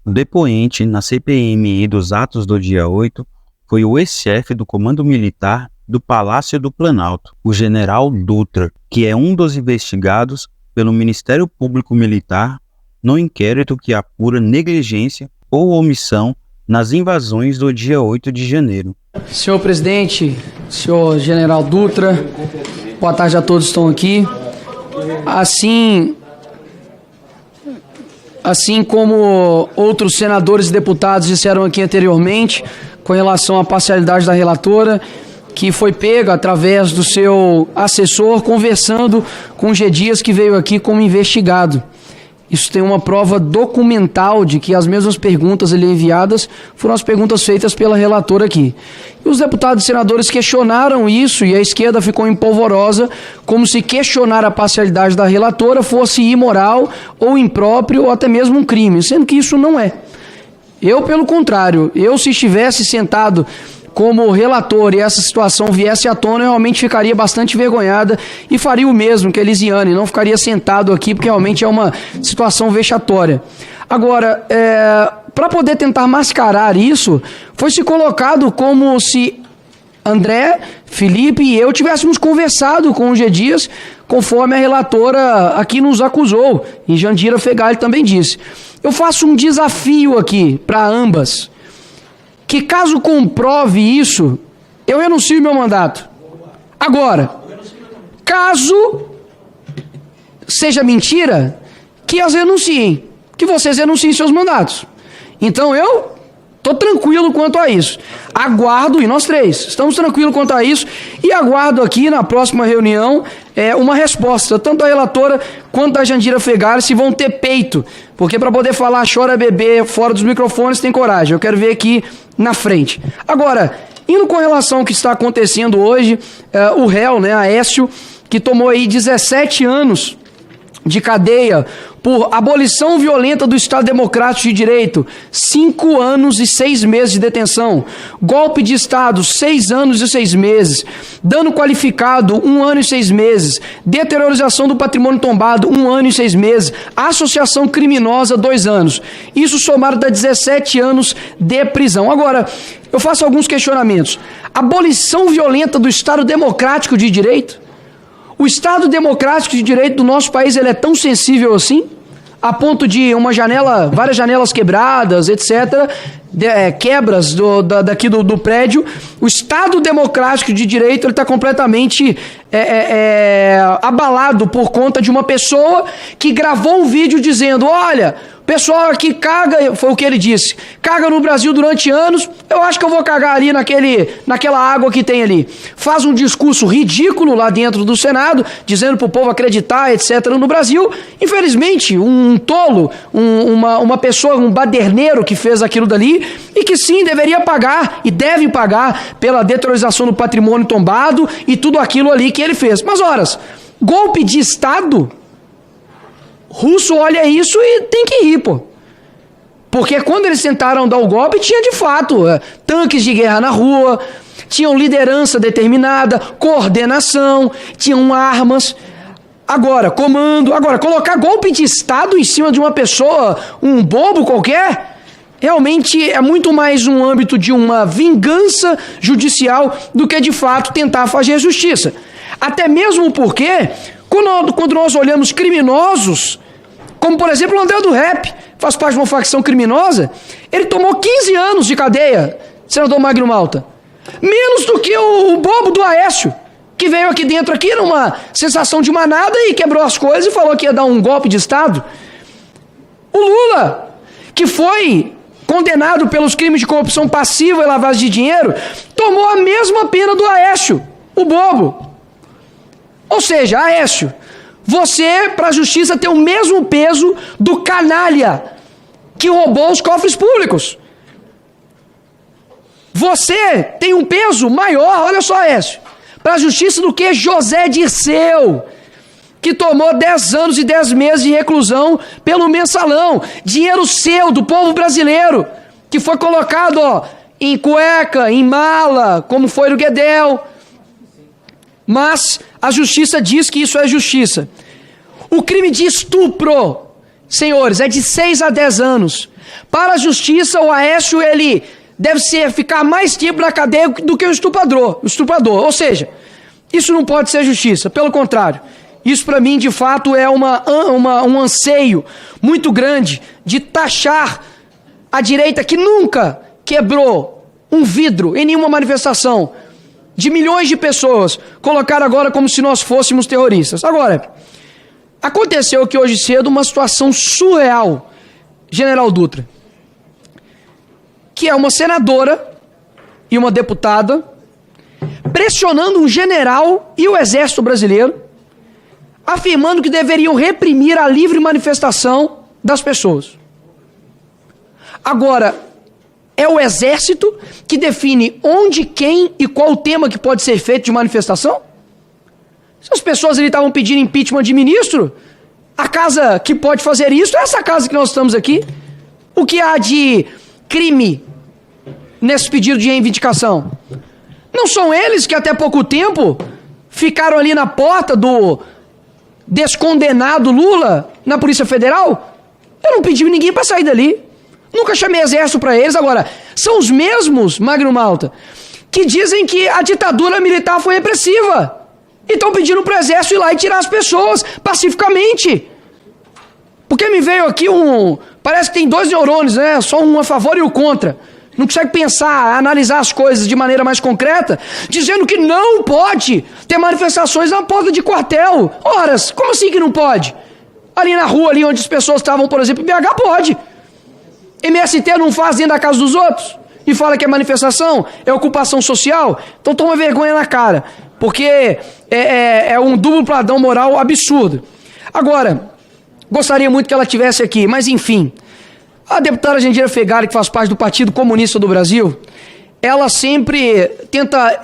O depoente na CPMI dos atos do dia 8 foi o ex-chefe do Comando Militar do Palácio do Planalto, o general Dutra, que é um dos investigados pelo Ministério Público Militar no inquérito que apura negligência ou omissão nas invasões do dia 8 de janeiro. Senhor presidente, senhor general Dutra, boa tarde a todos que estão aqui. Assim como outros senadores e deputados disseram aqui anteriormente, com relação à parcialidade da relatora, que foi pega através do seu assessor conversando com o G. Dias, que veio aqui como investigado. Isso tem uma prova documental de que as mesmas perguntas ali enviadas foram as perguntas feitas pela relatora aqui. E os deputados e senadores questionaram isso e a esquerda ficou empolvorosa, como se questionar a parcialidade da relatora fosse imoral ou impróprio ou até mesmo um crime, sendo que isso não é. Eu, pelo contrário, se estivesse sentado como relator e essa situação viesse à tona, eu realmente ficaria bastante envergonhada e faria o mesmo que a Elisiane, não ficaria sentado aqui, porque realmente é uma situação vexatória. Agora, para poder tentar mascarar isso, foi se colocado como se André, Felipe e eu tivéssemos conversado com o G. Dias, conforme a relatora aqui nos acusou, e Jandira Fegali também disse. Eu faço um desafio aqui para ambas, que caso comprove isso, eu renuncio meu mandato. Agora, caso seja mentira, que as renunciem, que vocês renunciem seus mandatos. Então eu estou tranquilo quanto a isso. Aguardo, e nós três estamos tranquilos quanto a isso, e aguardo aqui na próxima reunião uma resposta, tanto da relatora quanto da Jandira Fegali, se vão ter peito, porque para poder falar chora bebê fora dos microfones tem coragem, eu quero ver aqui na frente. Agora, indo com relação ao que está acontecendo hoje, o réu, Aécio, que tomou aí 17 anos de cadeia por abolição violenta do Estado Democrático de Direito, 5 anos e 6 meses de detenção, golpe de Estado, 6 anos e 6 meses, dano qualificado, 1 ano e 6 meses, deteriorização do patrimônio tombado, 1 ano e 6 meses, associação criminosa, 2 anos. Isso somado dá 17 anos de prisão. Agora, eu faço alguns questionamentos. Abolição violenta do Estado Democrático de Direito? O Estado Democrático de Direito do nosso país, ele é tão sensível assim? A ponto de várias janelas quebradas, etc., quebras daqui do prédio. O Estado Democrático de Direito, ele está completamente abalado por conta de uma pessoa que gravou um vídeo dizendo, olha, o pessoal aqui caga, foi o que ele disse, caga no Brasil durante anos, eu acho que eu vou cagar ali naquela água que tem ali. Faz um discurso ridículo lá dentro do Senado, dizendo para o povo acreditar, etc. no Brasil. Infelizmente, um tolo, uma pessoa, um baderneiro que fez aquilo dali, e que sim, deveria pagar, e deve pagar, pela deteriorização do patrimônio tombado e tudo aquilo ali que ele fez. Mas, horas, golpe de Estado? Russo olha isso e tem que rir, pô. Porque quando eles tentaram dar o golpe, tinha de fato tanques de guerra na rua, tinham liderança determinada, coordenação, tinham armas. Agora, comando. Agora, colocar golpe de Estado em cima de uma pessoa, um bobo qualquer, realmente é muito mais um âmbito de uma vingança judicial do que de fato tentar fazer justiça. Até mesmo porque, quando nós olhamos criminosos, como por exemplo o André do Rap, faz parte de uma facção criminosa, ele tomou 15 anos de cadeia, senador Magno Malta. Menos do que o bobo do Aécio, que veio aqui dentro aqui numa sensação de manada e quebrou as coisas e falou que ia dar um golpe de Estado. O Lula, que foi condenado pelos crimes de corrupção passiva e lavagem de dinheiro, tomou a mesma pena do Aécio, o bobo. Ou seja, Aécio, você, para a justiça, tem o mesmo peso do canalha que roubou os cofres públicos. Você tem um peso maior, olha só, Aécio, para a justiça do que José Dirceu, que tomou 10 anos e 10 meses de reclusão pelo mensalão. Dinheiro seu, do povo brasileiro, que foi colocado em cueca, em mala, como foi no Guedel. Mas a justiça diz que isso é justiça. O crime de estupro, senhores, é de 6 a 10 anos. Para a justiça, o Aécio, ele deve ficar mais tempo na cadeia do que o estuprador. Ou seja, isso não pode ser justiça, pelo contrário. Isso para mim, de fato, é um anseio muito grande de taxar a direita que nunca quebrou um vidro em nenhuma manifestação de milhões de pessoas, colocar agora como se nós fôssemos terroristas. Agora, aconteceu aqui hoje cedo uma situação surreal, General Dutra, que é uma senadora e uma deputada pressionando um general e o exército brasileiro, afirmando que deveriam reprimir a livre manifestação das pessoas. Agora, é o exército que define onde, quem e qual o tema que pode ser feito de manifestação? Se as pessoas ali estavam pedindo impeachment de ministro, a casa que pode fazer isso é essa casa que nós estamos aqui. O que há de crime nesse pedido de reivindicação? Não são eles que até pouco tempo ficaram ali na porta do descondenado Lula na Polícia Federal? Eu não pedi ninguém para sair dali. Nunca chamei exército para eles. Agora, são os mesmos, Magno Malta, que dizem que a ditadura militar foi repressiva. E estão pedindo para o exército ir lá e tirar as pessoas pacificamente. Porque me veio aqui parece que tem 2 neurônios, né? Só um a favor e o contra. Não consegue pensar, analisar as coisas de maneira mais concreta, dizendo que não pode ter manifestações na porta de quartel. Horas, como assim que não pode? Ali na rua, ali onde as pessoas estavam, por exemplo, em BH, pode. MST não faz dentro da casa dos outros e fala que é manifestação, é ocupação social. Então toma vergonha na cara, porque é um duplo padrão moral absurdo. Agora, gostaria muito que ela estivesse aqui, mas enfim, a deputada Jandira Fegali, que faz parte do Partido Comunista do Brasil, ela sempre tenta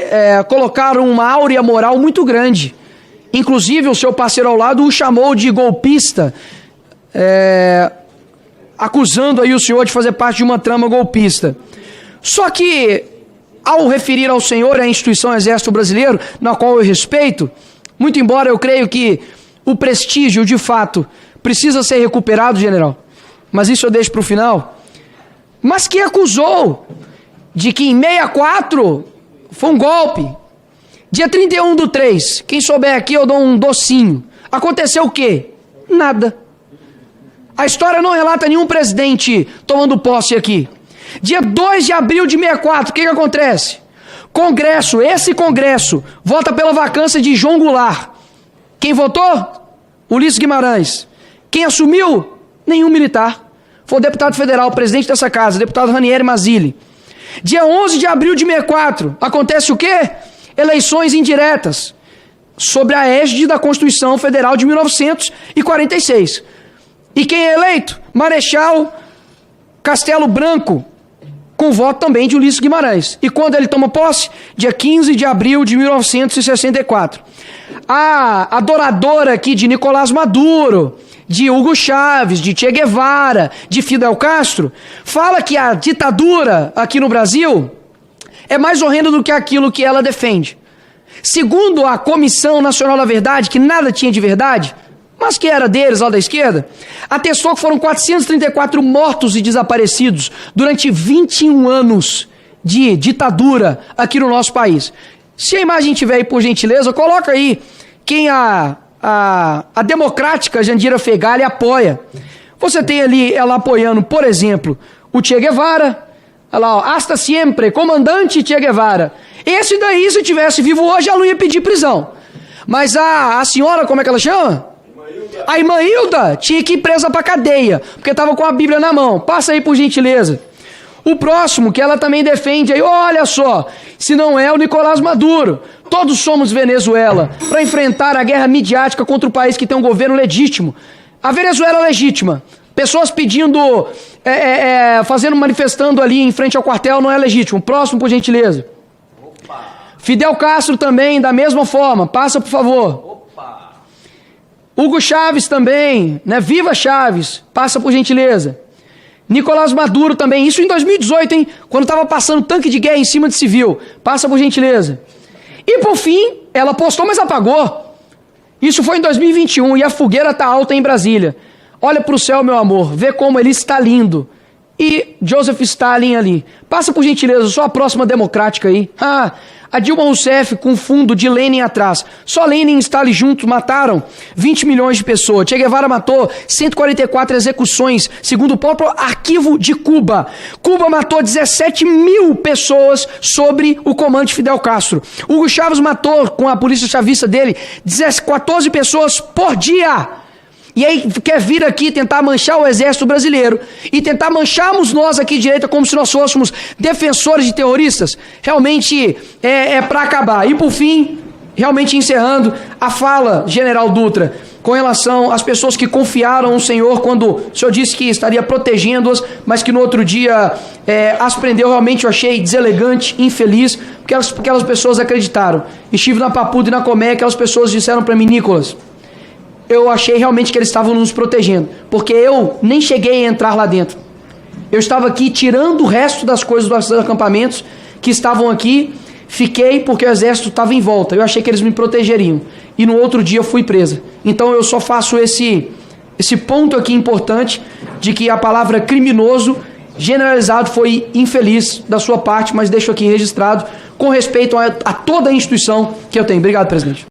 colocar uma áurea moral muito grande. Inclusive, o seu parceiro ao lado o chamou de golpista, acusando aí o senhor de fazer parte de uma trama golpista. Só que, ao referir ao senhor a instituição Exército Brasileiro, na qual eu respeito, muito embora eu creio que o prestígio, de fato, precisa ser recuperado, general, mas isso eu deixo para o final, mas que acusou de que em 64 foi um golpe. Dia 31/3, quem souber aqui eu dou um docinho. Aconteceu o quê? Nada. A história não relata nenhum presidente tomando posse aqui. Dia 2 de abril de 64, o que acontece? Esse Congresso, vota pela vacância de João Goulart. Quem votou? Ulisses Guimarães. Quem assumiu? Nenhum militar. Foi o deputado federal, o presidente dessa casa, o deputado Ranieri Mazzilli. Dia 11 de abril de 64, acontece o quê? Eleições indiretas, sobre a égide da Constituição Federal de 1946. E quem é eleito? Marechal Castelo Branco, com voto também de Ulisses Guimarães. E quando ele toma posse? Dia 15 de abril de 1964. A adoradora aqui de Nicolás Maduro, de Hugo Chávez, de Che Guevara, de Fidel Castro, fala que a ditadura aqui no Brasil é mais horrenda do que aquilo que ela defende. Segundo a Comissão Nacional da Verdade, que nada tinha de verdade, mas que era deles, lá da esquerda, atestou que foram 434 mortos e desaparecidos durante 21 anos de ditadura aqui no nosso país. Se a imagem tiver aí, por gentileza, coloca aí quem a democrática Jandira Fegali apoia. Você tem ali ela apoiando, por exemplo, o Che Guevara, olha lá, ó, hasta siempre, comandante Che Guevara. Esse daí, se tivesse vivo hoje, ela não ia pedir prisão. Mas a senhora, como é que ela chama? A irmã Hilda tinha que ir presa pra cadeia, porque estava com a Bíblia na mão. Passa aí, por gentileza. O próximo, que ela também defende aí, olha só, se não é o Nicolás Maduro, todos somos Venezuela, para enfrentar a guerra midiática contra o país que tem um governo legítimo. A Venezuela é legítima. Pessoas pedindo, manifestando ali em frente ao quartel não é legítimo. Próximo, por gentileza. Fidel Castro também, da mesma forma. Passa, por favor. Hugo Chávez também, né? Viva Chávez. Passa, por gentileza. Nicolás Maduro também. Isso em 2018, hein? Quando estava passando tanque de guerra em cima de civil. Passa, por gentileza. E, por fim, ela postou, mas apagou. Isso foi em 2021 e a fogueira está alta em Brasília. Olha para o céu, meu amor, vê como ele está lindo. E Joseph Stalin ali. Passa por gentileza, só a próxima democrática aí. A Dilma Rousseff com fundo de Lenin atrás. Só Lenin e Stalin juntos mataram 20 milhões de pessoas. Che Guevara matou 144 execuções, segundo o próprio arquivo de Cuba. Cuba matou 17 mil pessoas sob o comando de Fidel Castro. Hugo Chávez matou, com a polícia chavista dele, 14 pessoas por dia. E aí quer vir aqui tentar manchar o exército brasileiro e tentar mancharmos nós aqui de direita como se nós fôssemos defensores de terroristas. Realmente é para acabar. E por fim, realmente encerrando a fala, General Dutra, com relação às pessoas que confiaram no Senhor quando o Senhor disse que estaria protegendo-as, mas que no outro dia as prendeu. Realmente eu achei deselegante, infeliz, porque aquelas pessoas acreditaram. Estive na Papuda e na Comé, aquelas pessoas disseram para mim: Nicolas, eu achei realmente que eles estavam nos protegendo, porque eu nem cheguei a entrar lá dentro. Eu estava aqui tirando o resto das coisas dos acampamentos que estavam aqui, fiquei porque o exército estava em volta. Eu achei que eles me protegeriam. E no outro dia eu fui presa. Então eu só faço esse ponto aqui importante de que a palavra criminoso generalizado foi infeliz da sua parte, mas deixo aqui registrado com respeito a toda a instituição que eu tenho. Obrigado, presidente.